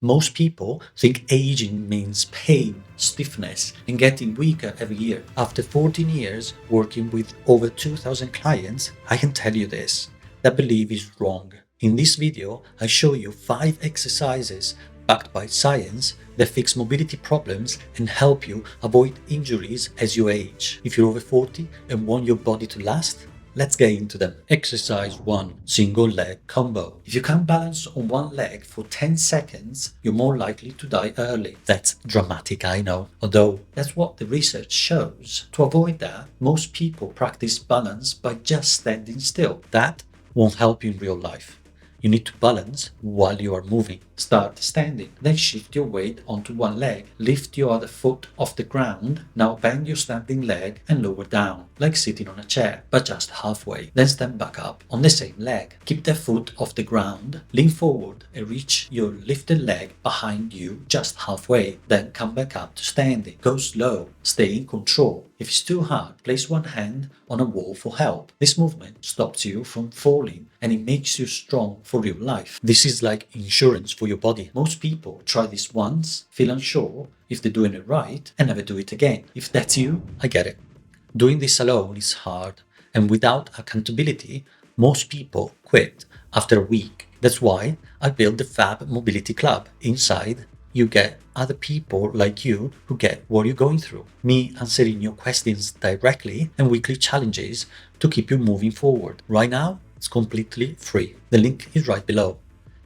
Most people think aging means pain, stiffness, and getting weaker every year. After 14 years working with over 2,000 clients, I can tell you this: that belief is wrong. In this video, I show you 5 exercises backed by science that fix mobility problems and help you avoid injuries as you age. If you're over 40 and want your body to last, let's get into them. Exercise 1. Single leg combo. If you can't balance on one leg for 10 seconds, you're more likely to die early. That's dramatic, I know, although that's what the research shows. To avoid that, most people practice balance by just standing still. That won't help you in real life. You need to balance while you are moving. Start standing, then shift your weight onto one leg. Lift your other foot off the ground. Now bend your standing leg and lower down, like sitting on a chair, but just halfway. Then stand back up on the same leg. Keep the foot off the ground. Lean forward and reach your lifted leg behind you just halfway. Then come back up to standing. Go slow. Stay in control. If it's too hard, place one hand on a wall for help. This movement stops you from falling and it makes you strong for real life. This is like insurance for your body. Most people try this once, feel unsure if they're doing it right, and never do it again. If that's you, I get it. Doing this alone is hard, and without accountability, most people quit after a week. That's why I built the Fab Mobility Club. Inside, you get other people like you who get what you're going through. Me answering your questions directly and weekly challenges to keep you moving forward. Right now, it's completely free. The link is right below.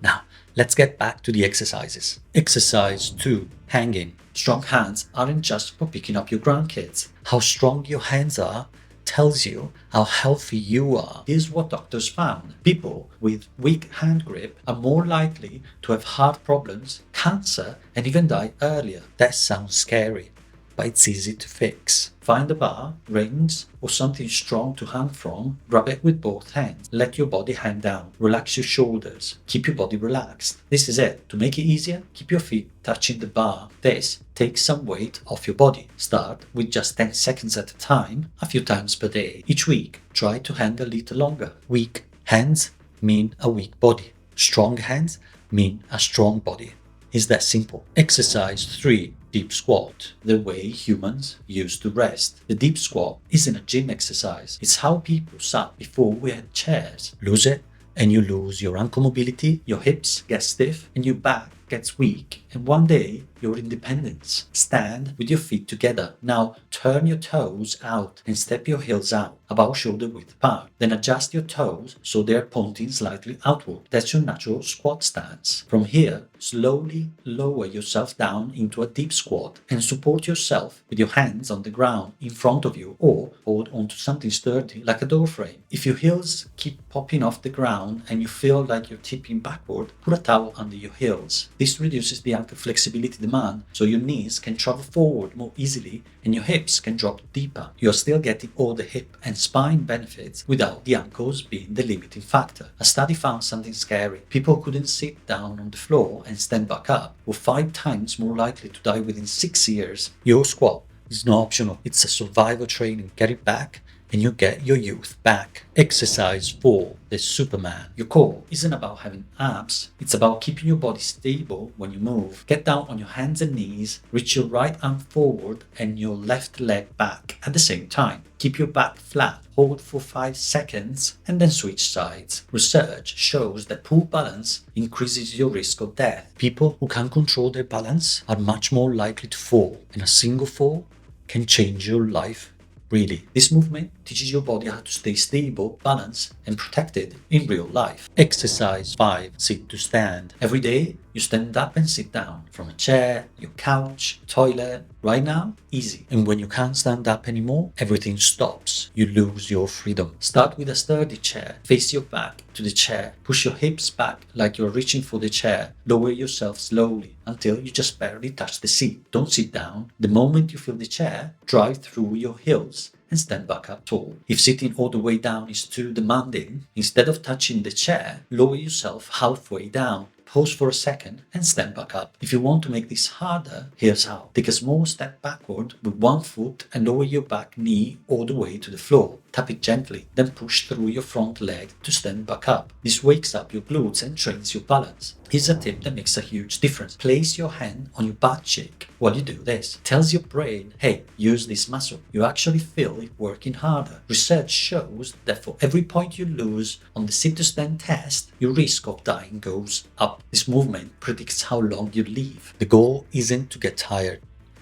Now, let's get back to the exercises. Exercise 2. Hanging. Strong hands aren't just for picking up your grandkids. How strong your hands are tells you how healthy you are. Here's what doctors found. People with weak hand grip are more likely to have heart problems, cancer, and even die earlier. That sounds scary, but it's easy to fix. Find a bar, rings, or something strong to hang from. Grab it with both hands. Let your body hang down. Relax your shoulders. Keep your body relaxed. This is it. To make it easier, keep your feet touching the bar. This takes some weight off your body. Start with just 10 seconds at a time, a few times per day. Each week, try to hang a little longer. Weak hands mean a weak body. Strong hands mean a strong body. It's that simple. Exercise 3. Deep squat. The way humans used to rest. The deep squat isn't a gym exercise. It's how people sat before we had chairs. Lose it and you lose your ankle mobility, your hips get stiff, and your back gets weak. And one day, your independence. Stand with your feet together. Now turn your toes out and step your heels out, about shoulder width apart. Then adjust your toes so they're pointing slightly outward. That's your natural squat stance. From here, slowly lower yourself down into a deep squat and support yourself with your hands on the ground in front of you or hold onto something sturdy like a door frame. If your heels keep popping off the ground and you feel like you're tipping backward, put a towel under your heels. This reduces the ankle flexibility demand so your knees can travel forward more easily and your hips can drop deeper. You're still getting all the hip and spine benefits without the ankles being the limiting factor. A study found something scary. People who couldn't sit down on the floor and stand back up were 5 times more likely to die within 6 years. Your squat is not optional. It's a survival training. Get it back and you get your youth back. Exercise 4. The Superman. Your core isn't about having abs, it's about keeping your body stable when you move. Get down on your hands and knees, reach your right arm forward and your left leg back at the same time. Keep your back flat, hold for 5 seconds, and then switch sides. Research shows that poor balance increases your risk of death. People who can't control their balance are much more likely to fall, and a single fall can change your life. Really, this movement teaches your body how to stay stable, balanced, and protected in real life. Exercise 5. Sit to stand. Every day, you stand up and sit down. From a chair, your couch, toilet. Right now, easy. And when you can't stand up anymore, everything stops. You lose your freedom. Start with a sturdy chair. Face your back to the chair. Push your hips back like you're reaching for the chair. Lower yourself slowly until you just barely touch the seat. Don't sit down. The moment you feel the chair, drive through your heels and stand back up tall. If sitting all the way down is too demanding, instead of touching the chair, lower yourself halfway down. Pause for a second and stand back up. If you want to make this harder, here's how. Take a small step backward with one foot and lower your back knee all the way to the floor. Tap it gently, then push through your front leg to stand back up. This wakes up your glutes and trains your balance. Here's a tip that makes a huge difference. Place your hand on your butt cheek while you do this. It tells your brain, hey, use this muscle. You actually feel it working harder. Research shows that for every point you lose on the sit to stand test, your risk of dying goes up. This movement predicts how long you live. The goal isn't to get tired.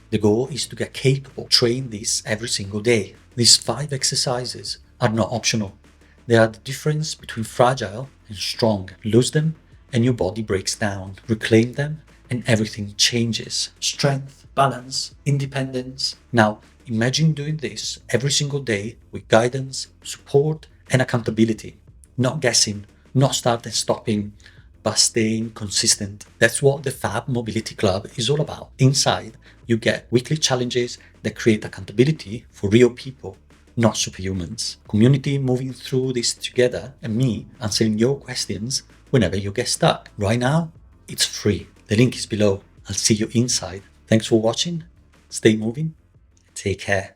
The goal is to get capable. Train this every single day. These 5 exercises are not optional. They are the difference between fragile and strong. Lose them and your body breaks down. Reclaim them and everything changes. Strength, balance, independence. Now, imagine doing this every single day with guidance, support, and accountability. Not guessing, not start and stopping, but staying consistent. That's what the Fab Mobility Club is all about. Inside, you get weekly challenges that create accountability for real people, not superhumans. Community moving through this together, and me answering your questions whenever you get stuck. Right now, it's free. The link is below. I'll see you inside. Thanks for watching. Stay moving. Take care.